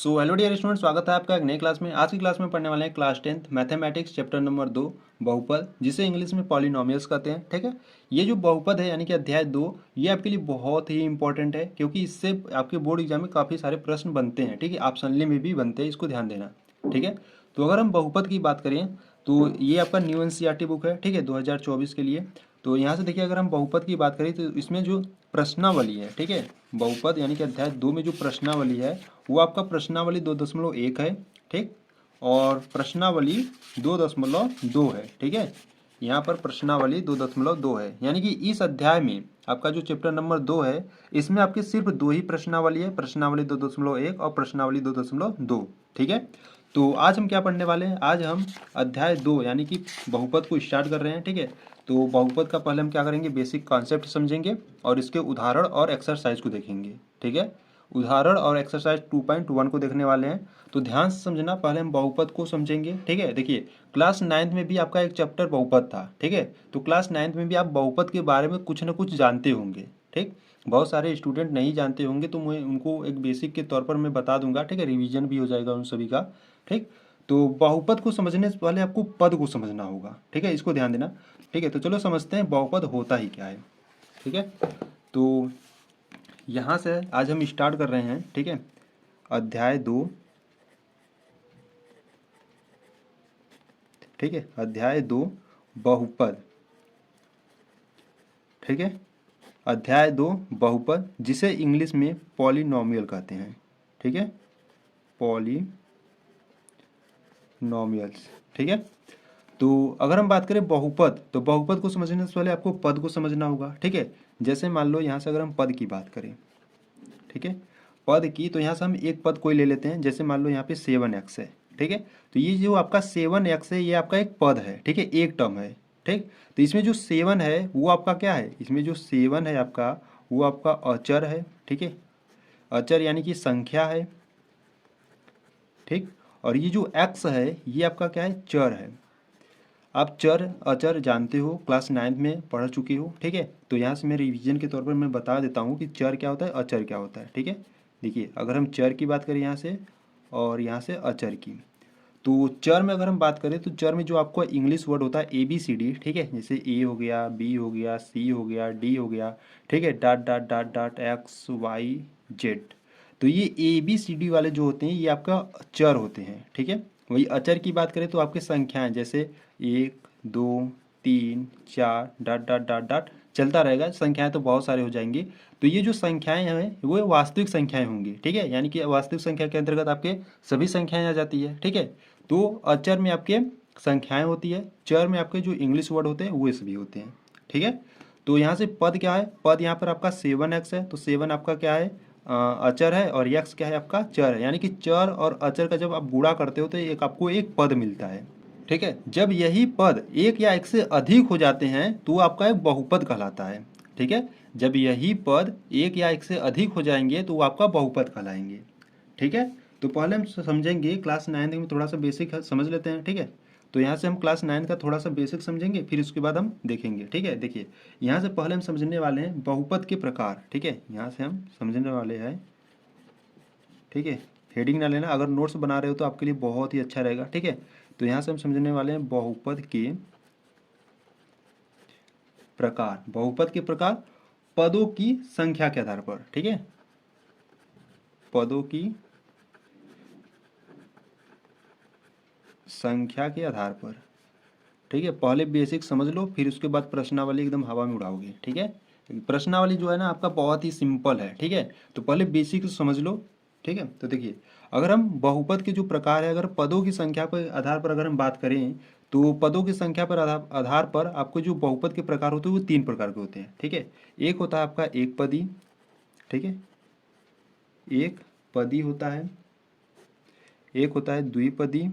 So hello dear student, स्वागत है आपका एक नई क्लास में। आज की क्लास में पढ़ने वाले हैं class 10th mathematics chapter number 2 बहुपद, जिसे इंग्लिश में पॉलिनोमियल्स कहते हैं। ठीक है, ये जो बहुपद है यानी कि अध्याय 2, ये आपके लिए बहुत ही इंपॉर्टेंट है क्योंकि इससे आपके बोर्ड एग्जाम में काफ़ी सारे प्रश्न बनते हैं। ठीक है, ऑप्शनली में भी बनते हैं, इसको ध्यान देना। ठीक है, तो अगर हम बहुपद की बात करें तो ये आपका न्यू एनसीईआरटी बुक है। ठीक है, 2024 के लिए। तो यहाँ से देखिए, अगर हम बहुपद की बात करें तो इसमें जो प्रश्नावली है, ठीक है, बहुपद यानी कि अध्याय 2 में जो प्रश्नावली है वो आपका प्रश्नावली 2.1 है। ठीक, और प्रश्नावली 2.2 है। ठीक है, यहाँ पर प्रश्नावली 2.2 है, यानी कि इस अध्याय में आपका जो चैप्टर नंबर 2 है इसमें आपके सिर्फ दो ही प्रश्नावली है, प्रश्नावली 2.1 और प्रश्नावली 2.2। ठीक है, तो आज हम क्या पढ़ने वाले हैं? आज हम अध्याय 2 यानी कि बहुपद को स्टार्ट कर रहे हैं। ठीक है, तो बहुपद का पहले हम क्या करेंगे, बेसिक कॉन्सेप्ट समझेंगे और इसके उदाहरण और एक्सरसाइज को देखेंगे। ठीक है, उदाहरण और एक्सरसाइज 2.1 को देखने वाले हैं, तो ध्यान से समझना। पहले हम बहुपद को समझेंगे। ठीक है, देखिए क्लास 9th में भी आपका एक चैप्टर बहुपद था। ठीक है, तो क्लास 9th में भी आप बहुपद के बारे में कुछ ना कुछ जानते होंगे। ठीक, बहुत सारे स्टूडेंट नहीं जानते होंगे, तो मैं उनको एक बेसिक के तौर पर मैं बता दूंगा। ठीक है, रिवीजन भी हो जाएगा उन सभी का। ठीक, तो बहुपद को समझने से पहले आपको पद को समझना होगा। ठीक है, इसको ध्यान देना। ठीक है, तो चलो समझते हैं बहुपद होता ही क्या है। ठीक है, तो यहाँ से आज हम स्टार्ट कर रहे हैं। ठीक है, अध्याय 2। ठीक है, अध्याय 2 बहुपद। ठीक है, अध्याय 2 बहुपद, जिसे इंग्लिश में पॉलिनोमियल कहते हैं। ठीक है, पॉलिनोमियल्स। ठीक है, तो अगर हम बात करें बहुपद, तो बहुपद को समझने से पहले आपको पद को समझना होगा। ठीक है, जैसे मान लो यहाँ से अगर हम पद की बात करें, ठीक है, पद की, तो यहाँ से हम एक पद कोई ले लेते हैं। जैसे मान लो यहाँ पे 7x है। ठीक है, तो ये जो आपका 7x है ये आपका एक पद है। ठीक है, एक टर्म है। ठीक, तो इसमें जो 7 है वो आपका क्या है, इसमें जो 7 है आपका वो आपका अचर है। ठीक है, अचर यानी कि संख्या है। ठीक, और ये जो x है ये आपका क्या है, चर है। आप चर अचर जानते हो, क्लास 9th में पढ़ चुके हो। ठीक है, तो यहाँ से मैं रिवीजन के तौर पर मैं बता देता हूँ कि चर क्या होता है, अचर क्या होता है। ठीक है, देखिए अगर हम चर की बात करें यहाँ से और यहाँ से अचर की, तो चर में अगर हम बात करें तो चर में जो आपको इंग्लिश वर्ड होता है ABCD। ठीक है, जैसे ए हो गया, बी हो गया, सी हो गया, डी हो गया। ठीक है, dot dot dot dot XYZ। तो ये ABCD वाले जो होते हैं ये आपका चर होते हैं। ठीक है, वही अचर की बात करें तो आपके संख्याएं, जैसे 1 2 3 4 डॉट डॉट डॉट डॉट चलता रहेगा। संख्याएं तो बहुत सारे हो जाएंगे। तो ये जो संख्याएं हैं वो वास्तविक संख्याएं होंगी। ठीक है, यानी कि वास्तविक संख्या के अंतर्गत आपके सभी संख्याएं आ जाती है। ठीक है, तो अचर में आपके संख्याएं होती है, चर में आपके जो इंग्लिश वर्ड होते हैं वो सभी होते हैं। ठीक है, तो यहाँ से पद क्या है, पद यहाँ पर आपका 7x है, तो 7 आपका क्या है, अचर है, और x क्या है आपका, चर है। यानी कि चर और अचर का जब आप गुणा करते हो तो एक आपको एक पद मिलता है। ठीक है, जब यही पद एक या एक से अधिक हो जाते हैं तो आपका एक बहुपद कहलाता है। ठीक है, जब यही पद एक या एक से अधिक हो जाएंगे तो वो आपका बहुपद कहलाएंगे। ठीक है, तो पहले हम समझेंगे क्लास 9th में थोड़ा सा बेसिक समझ लेते हैं। ठीक है, तो यहाँ से हम क्लास 9 का थोड़ा सा बेसिक समझेंगे, फिर उसके बाद हम देखेंगे। ठीक है, देखिए यहाँ से पहले हम समझने वाले हैं बहुपद के प्रकार। ठीक है, यहाँ से हम समझने वाले हैं। ठीक है, हेडिंग ना लेना, अगर नोट्स बना रहे हो तो आपके लिए बहुत ही अच्छा रहेगा। ठीक है, तो यहाँ से हम समझने वाले हैं बहुपद के प्रकार। बहुपद के प्रकार पदों की संख्या के आधार पर। ठीक है, पदों की संख्या के आधार पर। ठीक है, पहले बेसिक समझ लो, फिर उसके बाद प्रश्नावली एकदम हवा में उड़ाओगे। ठीक है, प्रश्नावली जो है ना आपका बहुत ही सिंपल है। ठीक है, तो पहले बेसिक समझ लो। ठीक है, तो देखिए अगर हम बहुपद के जो प्रकार है, अगर पदों की संख्या के आधार पर अगर हम बात करें तो पदों की संख्या पर आधार पर आपको जो बहुपद के प्रकार होते हैं वो 3 प्रकार के होते हैं। ठीक है, एक होता है आपका एक पदी। ठीक है, एक पदी होता है, एक होता है द्विपदी,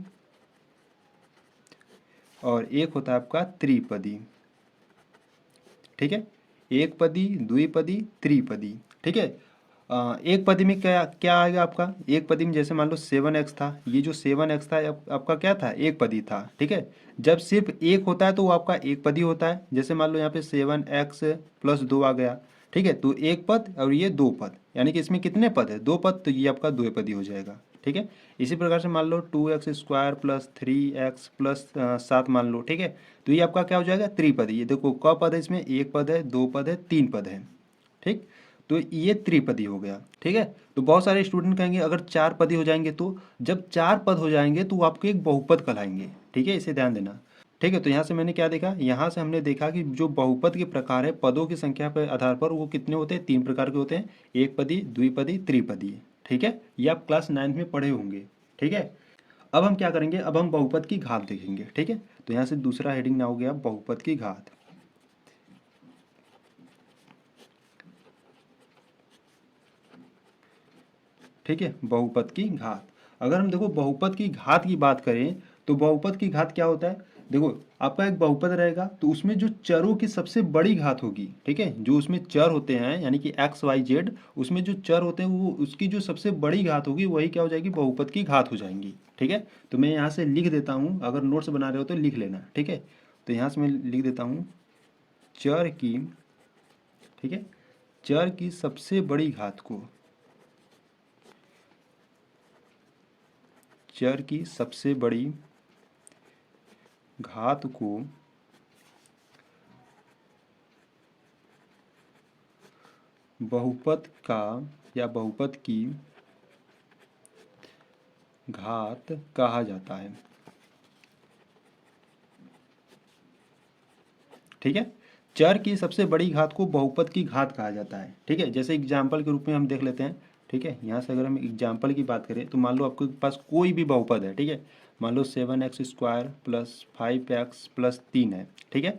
और एक होता है आपका त्रिपदी। ठीक है, एक पदी, द्विपदी, त्रिपदी। ठीक है, एक पदी में क्या क्या आएगा आपका, एक पदी में जैसे मान लो 7x था, ये जो 7x था आपका क्या था, एक पदी था। ठीक है, जब सिर्फ एक होता है तो वो आपका एक पदी होता है। जैसे मान लो यहाँ पे 7x + 2 आ गया। ठीक है, तो एक पद और ये दो पद, यानी कि इसमें कितने पद है, दो पद, तो ये आपका द्विपदी हो जाएगा। ठीक है। इसी प्रकार से मान लो 2x² प्लस 3x प्लस 7 मान लो, ठीक है। तो ये आपका क्या हो जाएगा, त्रिपदी। ये देखो क पद है, इसमें एक पद है, दो पद है, तीन पद है, ठीक। तो ये त्रिपदी हो गया, ठीक है। तो बहुत सारे स्टूडेंट कहेंगे अगर चार पदी हो जाएंगे, तो जब चार पद हो जाएंगे तो आपको एक बहुपद कहलाएंगे, ठीक है, इसे ध्यान देना। ठीक है, तो यहाँ से मैंने क्या देखा, यहाँ से हमने देखा कि जो बहुपद के प्रकार है पदों की संख्या के आधार पर वो कितने होते हैं, तीन प्रकार के होते हैं, एक पदी, द्विपदी, त्रिपदी, ठीक है। ये आप क्लास 9 में पढ़े होंगे, ठीक है। अब हम क्या करेंगे, अब हम बहुपद की घात देखेंगे, ठीक है। तो यहाँ से दूसरा हेडिंग ना हो गया बहुपद की घात। ठीक है, बहुपद की घात। अगर हम देखो बहुपद की घात की बात करें तो बहुपद की घात क्या होता है, देखो आपका एक बहुपद रहेगा तो उसमें जो चरों की सबसे बड़ी घात होगी, ठीक है, जो उसमें चर होते हैं यानी कि एक्स वाई जेड, उसमें जो चर होते हैं वो उसकी जो सबसे बड़ी घात होगी वही क्या हो जाएगी, बहुपद की घात हो जाएंगी, ठीक है। तो मैं यहाँ से लिख देता हूँ, अगर नोट्स बना रहे हो तो लिख लेना, ठीक है। तो यहाँ से मैं लिख देता हूँ चर की, ठीक है, चर की सबसे बड़ी घात को, चर की सबसे बड़ी घात को बहुपद का या बहुपद की घात कहा जाता है, ठीक है। चर की सबसे बड़ी घात को बहुपद की घात कहा जाता है, ठीक है। जैसे एग्जाम्पल के रूप में हम देख लेते हैं, ठीक है। यहाँ से अगर हम एग्जाम्पल की बात करें तो मान लो आपके पास कोई भी बहुपद है, ठीक है। मान लो 7x² प्लस 5x प्लस 3 है, ठीक है।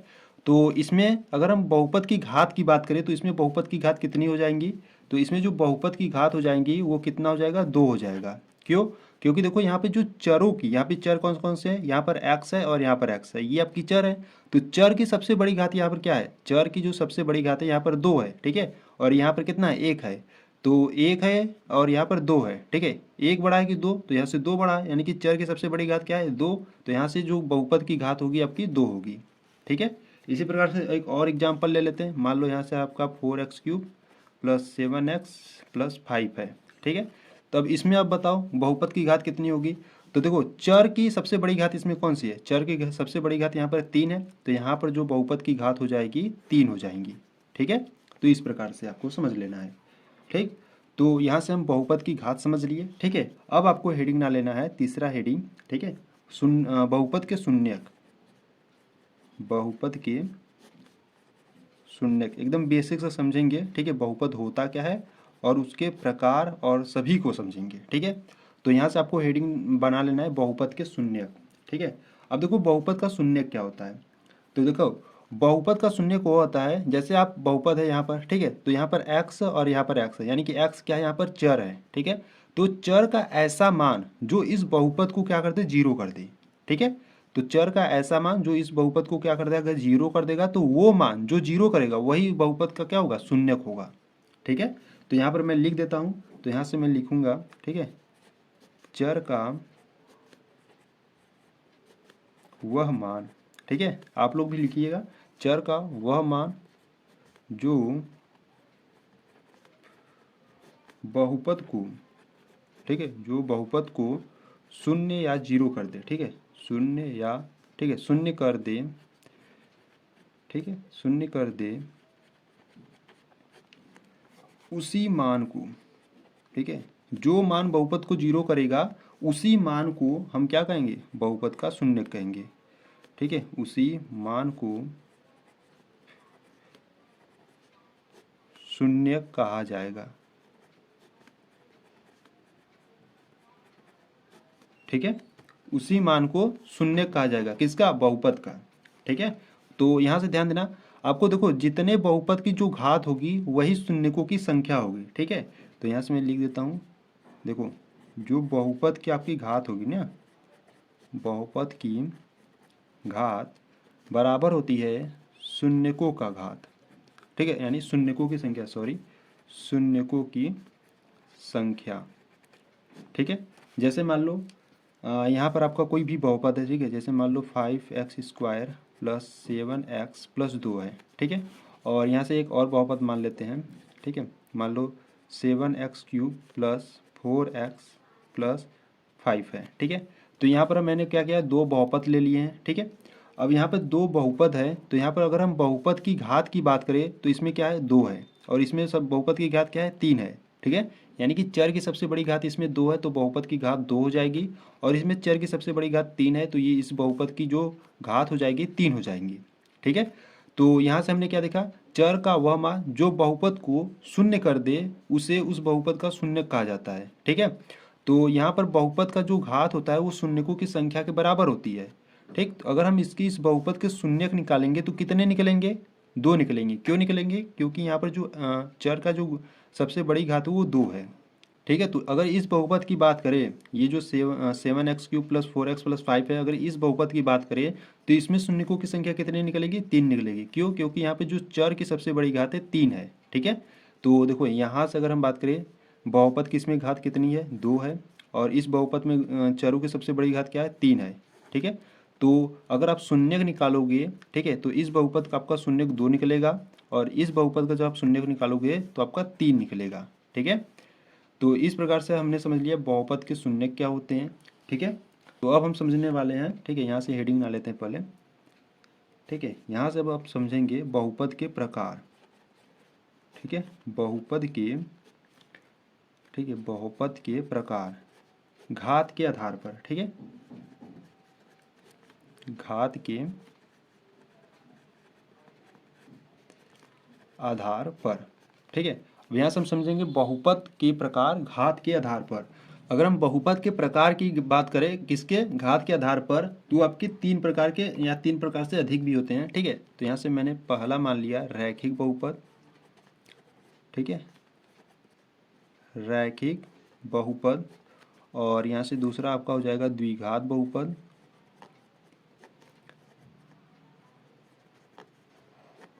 तो इसमें अगर हम बहुपद की घात की बात करें तो इसमें बहुपद की घात कितनी हो जाएंगी, तो इसमें जो बहुपद की घात हो जाएंगी वो कितना हो जाएगा, 2 हो जाएगा। क्यों, क्योंकि देखो यहाँ पे जो चरों की, यहाँ पे चर कौन कौन से हैं, यहाँ पर x है और यहाँ पर x है, ये आपकी चर है। तो चर की सबसे बड़ी घात यहाँ पर क्या है, चर की जो सबसे बड़ी घात है यहाँ पर 2 है, ठीक है। और यहाँ पर कितना है, 1 है। तो 1 है और यहाँ पर 2 है, ठीक है। 1 बड़ा है कि 2, तो यहाँ से 2 बड़ा है, यानी कि चर की सबसे बड़ी घात क्या है, 2। तो यहाँ से जो बहुपद की घात होगी आपकी 2 होगी, ठीक है। इसी प्रकार से एक और एग्जाम्पल ले लेते हैं। मान लो यहाँ से आपका 4x³ प्लस 7x प्लस 5 है, ठीक है। तो अब इसमें आप बताओ बहुपद की घात कितनी होगी। तो देखो चर की सबसे बड़ी घात इसमें कौन सी है, चर की सबसे बड़ी घात यहाँ पर 3 है, तो यहाँ पर जो बहुपद की घात हो जाएगी 3 हो जाएंगी, ठीक है। तो इस प्रकार से आपको समझ लेना है, ठीक। तो यहाँ से हम बहुपद की घात समझ लिए, ठीक है। अब आपको हेडिंग ना लेना है, तीसरा हेडिंग, ठीक है, बहुपद के शून्यक, बहुपद के शून्यक एकदम बेसिक से समझेंगे, ठीक है। बहुपद होता क्या है और उसके प्रकार और सभी को समझेंगे, ठीक है। तो यहाँ से आपको हेडिंग बना लेना है बहुपद के शून्यक, ठीक है। अब देखो बहुपद का शून्यक क्या होता है, तो देखो बहुपद का शून्यक वो होता है, जैसे आप बहुपद है यहाँ पर, ठीक है, तो यहाँ पर x और यहाँ पर x है, यानी कि x क्या है, यहाँ पर चर है, ठीक है। तो चर का ऐसा मान जो इस बहुपद को क्या कर दे, जीरो कर दे, ठीक है। तो चर का ऐसा मान जो इस बहुपद को क्या कर देगा, अगर जीरो कर देगा तो वो मान जो जीरो करेगा वही बहुपद का क्या होगा, शून्यक होगा, ठीक है। तो यहाँ पर मैं लिख देता हूँ, तो यहाँ से मैं लिखूंगा, ठीक है, चर का वह मान, ठीक है, आप लोग भी लिखिएगा, चर का वह मान जो बहुपद को, ठीक है, जो बहुपद को शून्य या जीरो कर दे, ठीक है, शून्य या, ठीक है, शून्य कर दे, ठीक है, शून्य कर दे उसी मान को, ठीक है, जो मान बहुपद को जीरो करेगा उसी मान को हम क्या कहेंगे, बहुपद का शून्यक कहेंगे, ठीक है, उसी मान को शून्यक कहा जाएगा, ठीक है। उसी मान को शून्यक कहा जाएगा, किसका, बहुपद का, ठीक है। तो यहाँ से ध्यान देना, आपको देखो जितने बहुपद की जो घात होगी वही शून्यकों की संख्या होगी, ठीक है। तो यहाँ से मैं लिख देता हूँ, देखो जो बहुपद की आपकी घात होगी ना, बहुपद की घात बराबर होती है शून्यकों का घात, ठीक है, यानी शून्यकों की संख्या, सॉरी, शून्यकों की संख्या, ठीक है। जैसे मान लो यहाँ पर आपका कोई भी बहुपद है, ठीक है, जैसे मान लो 5x² प्लस 7x प्लस 2 है, ठीक है। और यहाँ से एक और बहुपद मान लेते हैं, ठीक है, मान लो 7x³ प्लस 4x प्लस 5 है। ठीक है, तो यहाँ पर मैंने क्या किया, दो बहुपद ले लिए हैं। ठीक है, अब यहाँ पर दो बहुपद है, तो यहाँ पर अगर हम बहुपद की घात की बात करें तो इसमें क्या है, 2 है, और इसमें सब बहुपद की घात क्या है, 3 है। ठीक है, यानी कि चर की सबसे बड़ी घात इसमें 2 है, तो बहुपद की घात 2 हो जाएगी, और इसमें चर की सबसे बड़ी घात 3 है, तो ये इस बहुपद की जो घात हो जाएगी 3 हो जाएंगी। ठीक है, तो यहाँ से हमने क्या देखा, चर का वह मान जो बहुपद को शून्य कर दे उसे उस बहुपद का शून्य कहा जाता है। ठीक है, तो यहाँ पर बहुपद का जो घात होता है वो शून्यकों की संख्या के बराबर होती है। ठीक, तो अगर हम इसकी इस बहुपद के शून्यक निकालेंगे तो कितने निकलेंगे, 2 निकलेंगे। क्यों निकलेंगे, क्योंकि यहाँ पर जो चर का जो सबसे बड़ी घात है वो 2 है। ठीक है, तो अगर इस बहुपद की बात करें, ये जो 7x³ प्लस 4x प्लस 5 है, अगर इस बहुपद की बात करें तो इसमें शून्यकों की संख्या कितनी निकलेगी, 3 निकलेगी। क्यों, क्योंकि यहाँ पे जो चर की सबसे बड़ी घात है 3 है। ठीक है, तो देखो यहाँ से अगर हम बात करें, बहुपद की इसमें घात कितनी है, 2 है, और इस बहुपद में चरों की सबसे बड़ी घात क्या है, 3 है। ठीक है, तो अगर आप शून्यक निकालोगे, ठीक है, तो इस बहुपद का आपका शून्यक 2 निकलेगा, और इस बहुपद का जब आप शून्यक निकालोगे तो आपका 3 निकलेगा। ठीक है, तो इस प्रकार से हमने समझ लिया बहुपद के शून्यक क्या होते हैं। ठीक है, तो अब हम समझने वाले हैं। ठीक है, यहाँ से हेडिंग ना लेते हैं पहले। ठीक है, यहाँ से अब आप समझेंगे बहुपद के प्रकार। ठीक है, बहुपद के, ठीक है, बहुपद के प्रकार घात के आधार पर। ठीक है, घात के आधार पर। ठीक है, अब यहाँ से हम समझेंगे बहुपद के प्रकार घात के आधार पर। अगर हम बहुपद के प्रकार की बात करें, किसके, घात के आधार पर, तो आपके 3 प्रकार के या 3 प्रकार से अधिक भी होते हैं। ठीक है, तो यहाँ से मैंने पहला मान लिया रैखिक बहुपद। ठीक है, रैखिक बहुपद, और यहाँ से दूसरा आपका हो जाएगा द्विघात बहुपद।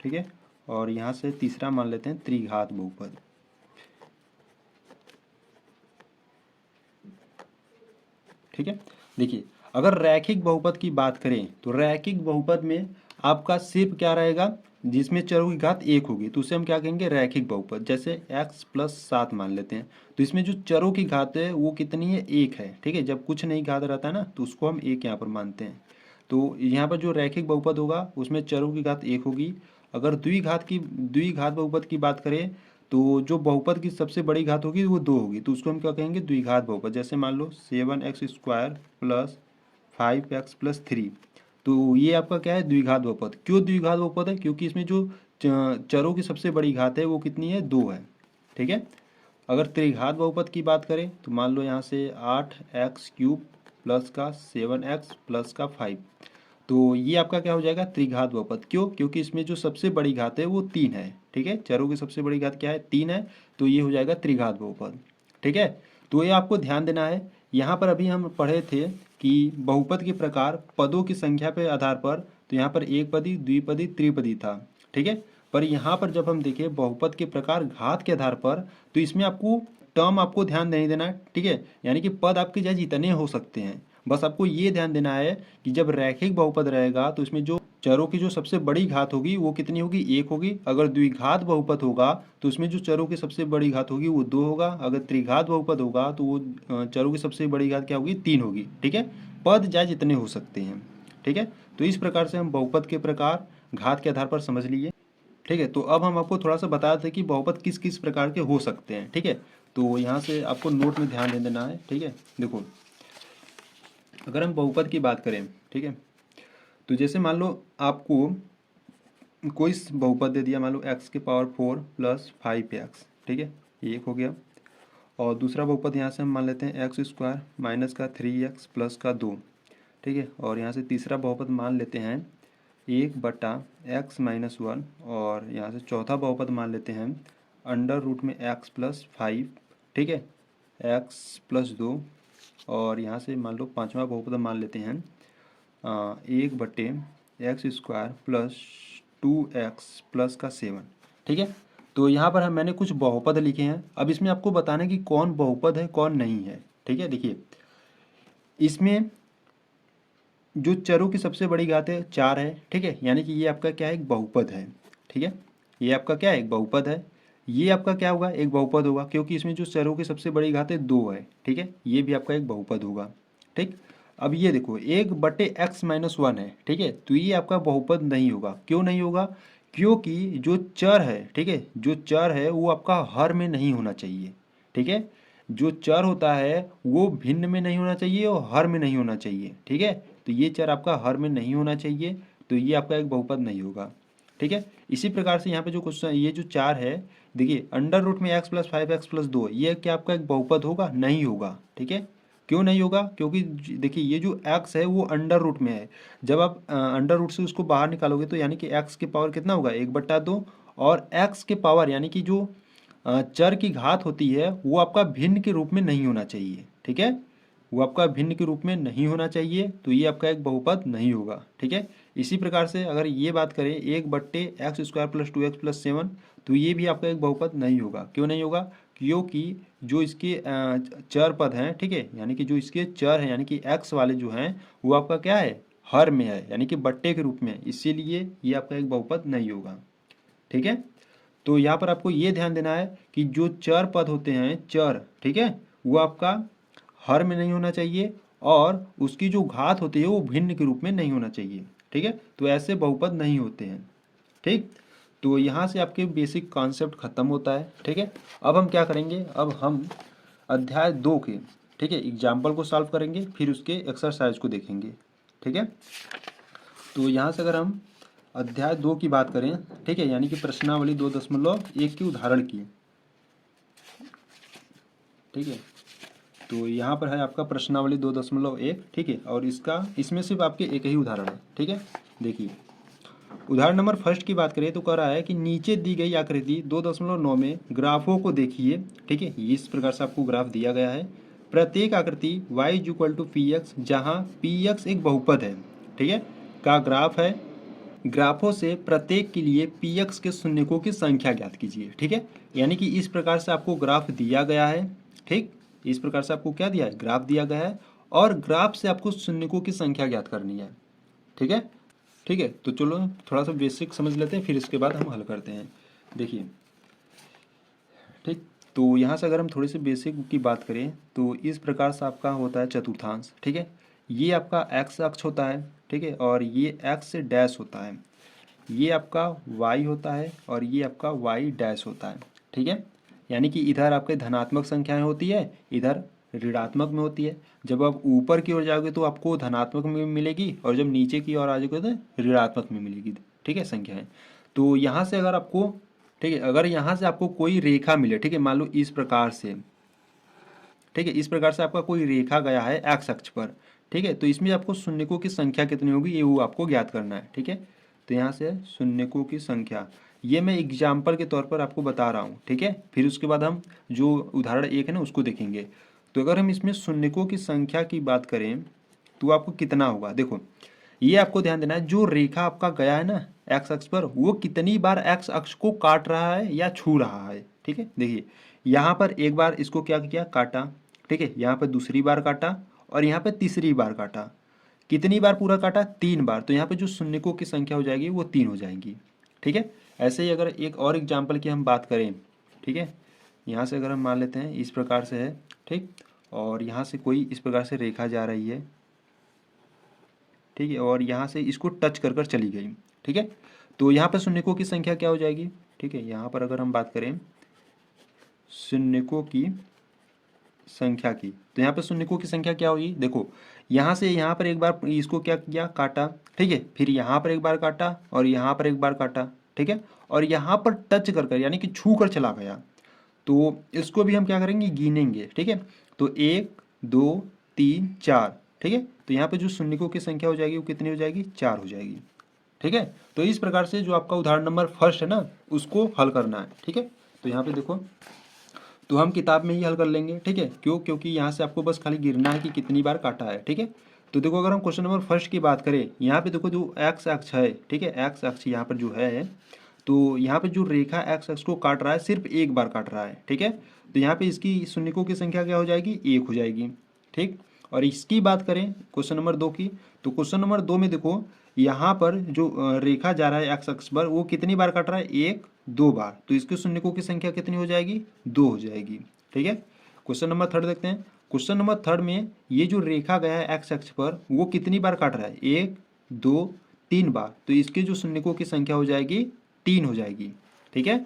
ठीक है, और यहाँ से तीसरा मान लेते हैं त्रिघात बहुपद। ठीक है, देखिए अगर रैखिक बहुपद की बात करें तो रैखिक बहुपद में आपका सिर्फ क्या रहेगा, जिसमें चरों की घात 1 होगी तो उसे हम क्या कहेंगे, रैखिक बहुपद। जैसे x प्लस 7 मान लेते हैं, तो इसमें जो चरों की घात है वो कितनी है, 1 है। ठीक है, जब कुछ नहीं घात रहता है ना तो उसको हम 1 यहाँ पर मानते हैं। तो यहाँ पर जो रैखिक बहुपद होगा उसमें चरों की घात 1 होगी। अगर द्विघात बहुपद की बात करें तो जो बहुपद की सबसे बड़ी घात होगी वो 2 होगी, तो उसको हम क्या कहेंगे, द्विघात बहुपद। जैसे मान लो 7x² प्लस 5x प्लस 3, तो ये आपका क्या है, द्विघात बहुपद। क्यों द्विघात बहुपद है, क्योंकि इसमें जो चरों की सबसे बड़ी घात है वो कितनी है, 2 है। ठीक है, अगर त्रिघात बहुपद की बात करें तो मान लो यहाँ से 8x³ प्लस का 7x प्लस का 5, तो ये आपका क्या हो जाएगा, त्रिघात बहुपद। क्यों, क्योंकि इसमें जो सबसे बड़ी घात है वो 3 है। ठीक है, चरों की सबसे बड़ी घात क्या है, 3 है, तो ये हो जाएगा त्रिघात बहुपद। ठीक है, तो ये आपको ध्यान देना है। यहाँ पर अभी हम पढ़े थे कि बहुपद के प्रकार पदों की संख्या के आधार पर, तो यहाँ पर एक पदी, द्विपदी, त्रिपदी था। ठीक है, पर यहाँ पर जब हम देखें बहुपद के प्रकार घात के आधार पर, तो इसमें आपको टर्म आपको ध्यान नहीं देना है। ठीक है, यानी कि पद आपके चाहे जितने हो सकते हैं, बस आपको ये ध्यान देना है कि जब रैखिक बहुपद रहेगा तो इसमें जो चरों की जो सबसे बड़ी घात होगी वो कितनी होगी, 1 होगी। अगर द्विघात बहुपद होगा तो उसमें जो चरों की सबसे बड़ी घात होगी वो 2 होगा। अगर त्रिघात बहुपद होगा तो वो चरों की सबसे बड़ी घात क्या होगी, 3 होगी। ठीक है, पद चाहे जितने हो सकते हैं। ठीक है, तो इस प्रकार से हम बहुपद के प्रकार घात के आधार पर समझ लिए। ठीक है, तो अब हम आपको थोड़ा सा बता दें कि बहुपद किस किस प्रकार के हो सकते हैं। ठीक है, तो यहाँ से आपको नोट में ध्यान दे देना है। ठीक है, देखो अगर हम बहुपद की बात करें, ठीक है, तो जैसे मान लो आपको कोई बहुपद दे दिया, मान लो x⁴ प्लस 5x। ठीक है, ये एक हो गया, और दूसरा बहुपद यहाँ से हम मान लेते हैं x² माइनस का 3x प्लस का 2। ठीक है, और यहाँ से तीसरा बहुपद मान लेते हैं 1/x-1, और यहाँ से चौथा बहुपद मान लेते हैं √में x प्लस 5। ठीक है, x प्लस 2, और यहाँ से मान लो पांचवा बहुपद मान लेते हैं 1/x² प्लस 2x प्लस का 7। ठीक है, तो यहाँ पर मैंने कुछ बहुपद लिखे हैं। अब इसमें आपको बताना है कि कौन बहुपद है कौन नहीं है। ठीक है, देखिए इसमें जो चरों की सबसे बड़ी घात है 4 है। ठीक है, यानी कि ये आपका क्या है, एक बहुपद है। ठीक है, ये आपका क्या है, एक बहुपद है। ये आपका क्या होगा, एक बहुपद होगा, क्योंकि इसमें जो चरों की सबसे बड़ी घात है 2 है, ठीक है, ये भी आपका एक बहुपद होगा। ठीक, अब ये देखो 1/x-1 है, ठीक है, तो ये आपका बहुपद नहीं होगा। क्यों नहीं होगा, क्योंकि जो चर है, ठीक है, जो चर है वो आपका हर में नहीं होना चाहिए, ठीक है, जो चर होता है वो भिन्न में नहीं होना चाहिए और हर में नहीं होना चाहिए, ठीक है, तो ये चर आपका हर में नहीं होना चाहिए, तो ये आपका एक बहुपद नहीं होगा। ठीक है, इसी प्रकार से यहाँ पे जो क्वेश्चन, ये जो 4 है, देखिए अंडर रूट में x+5x+2, ये क्या आपका एक बहुपद होगा, नहीं होगा, ठीक है, क्यों नहीं होगा, क्योंकि देखिए ये जो x है वो अंडर रूट में है, जब आप अंडर रूट से उसको बाहर निकालोगे तो यानी कि x के पावर कितना होगा, 1/2, और x के पावर यानी कि जो चर की घात होती है वो आपका भिन्न के रूप में नहीं होना चाहिए, ठीक है, वो आपका भिन्न के रूप में नहीं होना चाहिए, तो ये आपका एक बहुपद नहीं होगा। ठीक है, इसी प्रकार से अगर ये बात करें 1/x² + 2x + 7, तो ये भी आपका एक बहुपद नहीं होगा। क्यों नहीं होगा, क्योंकि जो इसके चर पद हैं, ठीक है, यानी कि जो इसके चर हैं यानी कि x वाले जो हैं वो आपका क्या है, हर में है, यानी कि बट्टे के रूप में, इसीलिए ये आपका एक बहुपद नहीं होगा। ठीक है, तो यहाँ पर आपको ये ध्यान देना है कि जो चर पद होते हैं, चर, ठीक है, वो आपका हर में नहीं होना चाहिए और उसकी जो घात होती है वो भिन्न के रूप में नहीं होना चाहिए। ठीक है, तो ऐसे बहुपद नहीं होते हैं। ठीक, तो यहाँ से आपके बेसिक कॉन्सेप्ट खत्म होता है। ठीक है, अब हम क्या करेंगे, अब हम अध्याय 2 के, ठीक है, एग्जाम्पल को सॉल्व करेंगे, फिर उसके एक्सरसाइज को देखेंगे। ठीक है, तो यहाँ से अगर हम अध्याय 2 की बात करें, ठीक है, यानी कि प्रश्नावली 2.1 की उदाहरण की, ठीक है, तो यहाँ पर है आपका प्रश्नावली 2.1, ठीक है, और इसमें सिर्फ आपके एक ही उदाहरण है। ठीक है, देखिए उदाहरण नंबर फर्स्ट की बात करें तो कह रहा है कि नीचे दी गई आकृति 2.9 में ग्राफों को देखिए। ठीक है, इस प्रकार से आपको ग्राफ दिया गया है। प्रत्येक आकृति y = px, जहाँ px एक बहुपद है, ठीक है, का ग्राफ है। ग्राफों से प्रत्येक के लिए px के शून्यकों की संख्या ज्ञात कीजिए। ठीक है, यानी कि इस प्रकार से आपको ग्राफ दिया गया है। ठीक, इस प्रकार से आपको क्या दिया है, ग्राफ दिया गया है, और ग्राफ से आपको शून्यकों की संख्या ज्ञात करनी है। ठीक है, ठीक है, तो चलो थोड़ा सा बेसिक समझ लेते हैं, फिर इसके बाद हम हल करते हैं। देखिए, ठीक, तो यहाँ से अगर हम थोड़ी सी बेसिक की बात करें तो इस प्रकार से आपका होता है चतुर्थांश। ठीक है, ये आपका x अक्ष होता है, ठीक है, और ये x से डैश होता है, ये आपका y होता है, और ये आपका y डैश होता है। ठीक है, यानी कि इधर आपके धनात्मक संख्याएं होती है, इधर ऋणात्मक में होती है। जब आप ऊपर की ओर जाओगे तो आपको धनात्मक में मिलेगी, और जब नीचे की ओर आ जाओगे तो ऋणात्मक में मिलेगी। ठीक है, संख्याएं। तो यहाँ से अगर आपको, ठीक है, अगर यहाँ से आपको कोई रेखा मिले, ठीक है, मान लो इस प्रकार से, ठीक है, इस प्रकार से आपका कोई रेखा गया है एक्स अक्ष पर, ठीक है, तो इसमें आपको शून्यकों की संख्या कितनी होगी ये वो आपको ज्ञात करना है। ठीक है, तो यहाँ से शून्यकों की संख्या, ये मैं एग्जाम्पल के तौर पर आपको बता रहा हूँ। ठीक है, फिर उसके बाद हम जो उदाहरण 1 है ना उसको देखेंगे। तो अगर हम इसमें शून्यकों की संख्या की बात करें तो आपको कितना होगा, देखो ये आपको ध्यान देना है, जो रेखा आपका गया है ना एक्स अक्ष पर, वो कितनी बार एक्स अक्ष को काट रहा है या छू रहा है। ठीक है, देखिए यहाँ पर एक बार इसको क्या किया, काटा, ठीक है, यहाँ पर दूसरी बार काटा, और यहाँ पे तीसरी बार काटा। कितनी बार पूरा काटा, 3 बार, तो यहाँ पे जो शून्यकों की संख्या हो जाएगी वो 3 हो जाएंगी। ठीक है, ऐसे ही अगर एक और एग्जाम्पल की हम बात करें, ठीक है, यहाँ से अगर हम मान लेते हैं इस प्रकार से है, ठीक, और यहाँ से कोई इस प्रकार से रेखा जा रही है, ठीक है, और यहाँ से इसको टच कर कर चली गई। ठीक है, तो यहाँ पर शून्यकों की संख्या क्या हो जाएगी, ठीक है, यहाँ पर अगर हम बात करें शून्यकों की संख्या की, तो यहाँ पर शून्यकों की संख्या क्या होगी, देखो यहाँ से यहाँ पर एक बार इसको क्या किया, काटा, ठीक है, फिर यहाँ पर एक बार काटा, और यहाँ पर एक बार काटा, ठीक है, और यहाँ पर टच कर कर यानी कि छू कर चला गया, तो इसको भी हम क्या करेंगे, गिनेंगे। ठीक है, तो 1 2 3 4, ठीक है, तो यहाँ पे जो शून्यकों की संख्या हो जाएगी वो कितनी हो जाएगी, 4 हो जाएगी। ठीक है, तो इस प्रकार से जो आपका उदाहरण नंबर फर्स्ट है ना उसको हल करना है। ठीक है, तो यहाँ पे देखो, तो हम किताब में ही हल कर लेंगे। ठीक है, क्यों, क्योंकि यहाँ से आपको बस खाली गिरना है कि कितनी बार काटा है। ठीक है, तो देखो अगर हम क्वेश्चन नंबर फर्स्ट की बात करें, यहाँ पे देखो जो एक्स अक्ष है, ठीक है, एक्स अक्ष यहाँ पर जो है, तो यहाँ पे जो रेखा एक्स अक्ष को काट रहा है सिर्फ एक बार काट रहा है। ठीक है, तो यहाँ पे इसकी शून्यकों की संख्या क्या हो जाएगी, 1 हो जाएगी। ठीक, और इसकी बात करें क्वेश्चन नंबर 2 की, तो क्वेश्चन नंबर 2 में देखो यहाँ पर जो रेखा जा रहा है एक्स अक्ष पर वो कितनी बार काट रहा है, 1 2 बार, तो इसके शून्यकों की संख्या कितनी हो जाएगी? 2 हो जाएगी। ठीक है। क्वेश्चन नंबर थर्ड देखते हैं। क्वेश्चन नंबर थर्ड में ये जो रेखा गया है एक्स अक्ष पर वो कितनी बार काट रहा है? 1 2 3 बार, तो इसके जो शून्यकों की संख्या हो जाएगी 3 हो जाएगी। ठीक है।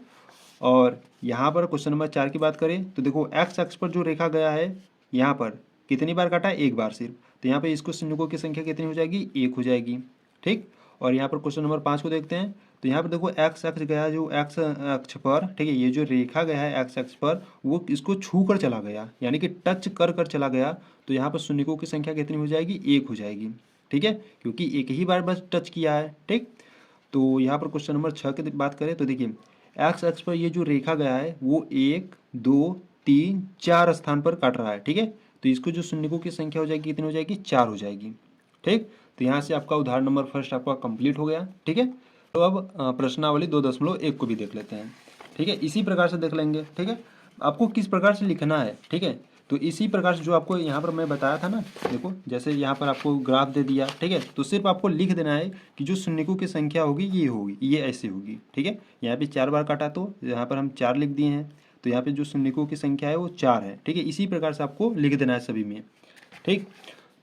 और यहाँ पर क्वेश्चन नंबर 4 की बात करें तो देखो एक्स अक्ष पर जो रेखा गया है यहाँ पर कितनी बार काटा है? 1 बार सिर्फ, तो यहाँ पर इसको शून्यकों की संख्या कितनी हो जाएगी? 1 हो जाएगी। ठीक। और यहाँ पर क्वेश्चन नंबर 5 को देखते हैं। तो यहाँ पर देखो एक्स अक्ष गया जो एक्स अक्ष पर, ठीक है, ये जो रेखा गया है एक्स अक्ष पर वो इसको छू कर चला गया, यानी कि टच कर कर चला गया, तो यहाँ पर शून्यकों की संख्या कितनी हो जाएगी? 1 हो जाएगी। ठीक है, क्योंकि एक ही बार बस टच किया है। ठीक। तो यहाँ पर क्वेश्चन नंबर 6 की बात करें तो देखिए एक्स अक्ष पर ये जो रेखा गया है वो 1 2 3 4 स्थान पर काट रहा है। ठीक है, तो इसको जो शून्यकों की संख्या हो जाएगी कितनी हो जाएगी? 4 हो जाएगी। ठीक। तो यहाँ से आपका उदाहरण नंबर फर्स्ट आपका कंप्लीट हो गया। ठीक है। तो अब प्रश्नावली 2.1 को भी देख लेते हैं। ठीक है, इसी प्रकार से देख लेंगे। ठीक है, आपको किस प्रकार से लिखना है। ठीक है, तो इसी प्रकार से जो आपको यहाँ पर मैं बताया था ना, देखो जैसे यहाँ पर आपको ग्राफ दे दिया। ठीक है, तो सिर्फ आपको लिख देना है कि जो शून्यकों की संख्या होगी ये होगी, ये ऐसे होगी। ठीक है, यहाँ पे 4 बार काटा तो यहाँ पर हम 4 लिख दिए हैं, तो यहाँ पे जो शून्यकों की संख्या है वो 4 है। ठीक है, इसी प्रकार से आपको लिख देना है सभी में। ठीक।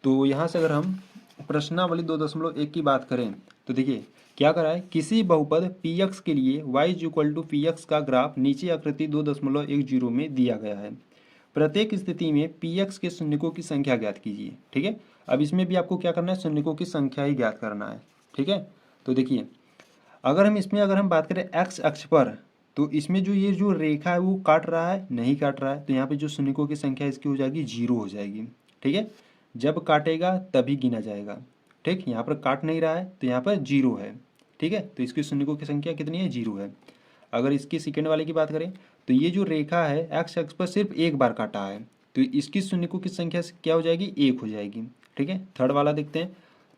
तो यहाँ से अगर हम प्रश्नावली 2.1 की बात करें तो देखिए क्या करा है, किसी बहुपद px के लिए y इक्वल टू पी का ग्राफ नीचे आकृति 2.10 में दिया गया है। प्रत्येक स्थिति में px के शून्यकों की संख्या ज्ञात कीजिए। ठीक है, अब इसमें भी आपको क्या करना है? शून्यकों की संख्या ही ज्ञात करना है। ठीक है, तो देखिए अगर हम बात करें x अक्ष पर, तो इसमें जो ये जो रेखा है वो काट रहा है? नहीं काट रहा है, तो यहाँ पे जो शून्यकों की संख्या इसकी हो जाएगी 0 हो जाएगी। ठीक है, जब काटेगा तभी गिना जाएगा। ठीक, यहाँ पर काट नहीं रहा है तो यहाँ पर 0 है। ठीक है, तो इसकी शून्यकों की संख्या कितनी है? 0 है। अगर इसकी सेकेंड वाले की बात करें तो ये जो रेखा है एक्स अक्ष पर सिर्फ 1 बार काटा है, तो इसकी शून्यकों की संख्या क्या हो जाएगी? 1 हो जाएगी। ठीक है, थर्ड वाला देखते हैं।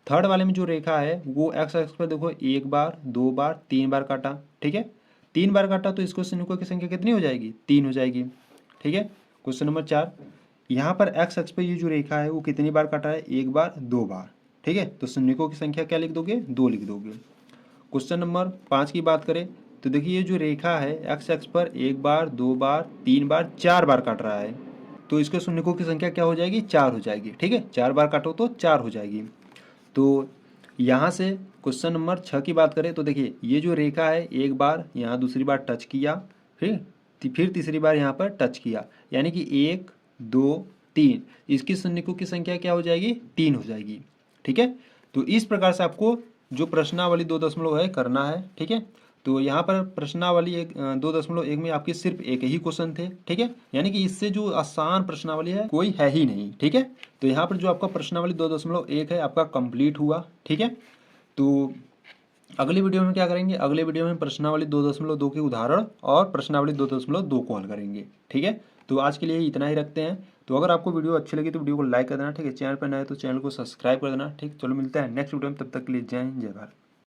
थर्ड वाले में जो रेखा है वो एक्स अक्ष पर देखो 1 बार 2 बार 3 बार काटा। ठीक है, 3 बार काटा तो इसको शून्यकों की संख्या कितनी हो जाएगी? 3 हो जाएगी। ठीक है, क्वेश्चन नंबर 4, यहाँ पर एक्स अक्ष पर ये जो रेखा है वो कितनी बार काटा है? 1 बार 2 बार। ठीक है, तो शून्यकों की संख्या क्या लिख दोगे? 2 लिख दोगे। क्वेश्चन नंबर 5 की बात करें तो देखिए ये जो रेखा है एक्स अक्ष पर 1 बार 2 बार 3 बार 4 बार काट रहा है, तो इसके शून्यकों की संख्या क्या हो जाएगी? 4 हो जाएगी। ठीक है, 4 बार काटो तो 4 हो जाएगी। तो यहाँ से क्वेश्चन नंबर 6 की बात करें तो देखिए ये जो रेखा है 1 बार यहाँ दूसरी बार टच किया, फिर तीसरी बार यहाँ पर टच किया, यानी कि 1 2 3, इसकी शून्यकों की संख्या क्या हो जाएगी? 3 हो जाएगी। ठीक है, तो इस प्रकार से आपको जो प्रश्नावली 2.1 है करना है। ठीक है, तो यहाँ पर प्रश्नावली 2.1 में आपके सिर्फ एक ही क्वेश्चन थे। ठीक है, यानी कि इससे जो आसान प्रश्नावली है कोई है ही नहीं। ठीक है, तो यहाँ पर जो आपका प्रश्नावली 2.1 है आपका कंप्लीट हुआ। ठीक है, तो अगली वीडियो में क्या करेंगे? अगले वीडियो में प्रश्नावली 2.2 के उदाहरण और प्रश्नावली 2.2 को हल करेंगे। ठीक है, तो आज के लिए इतना ही रखते हैं। तो अगर आपको वीडियो अच्छी लगी तो वीडियो को लाइक कर देना। ठीक है, चैनल पर नए तो चैनल को सब्सक्राइब कर देना। ठीक, चलो मिलते हैं नेक्स्ट वीडियो में, तब तक के लिए जय हिंद जय भारत।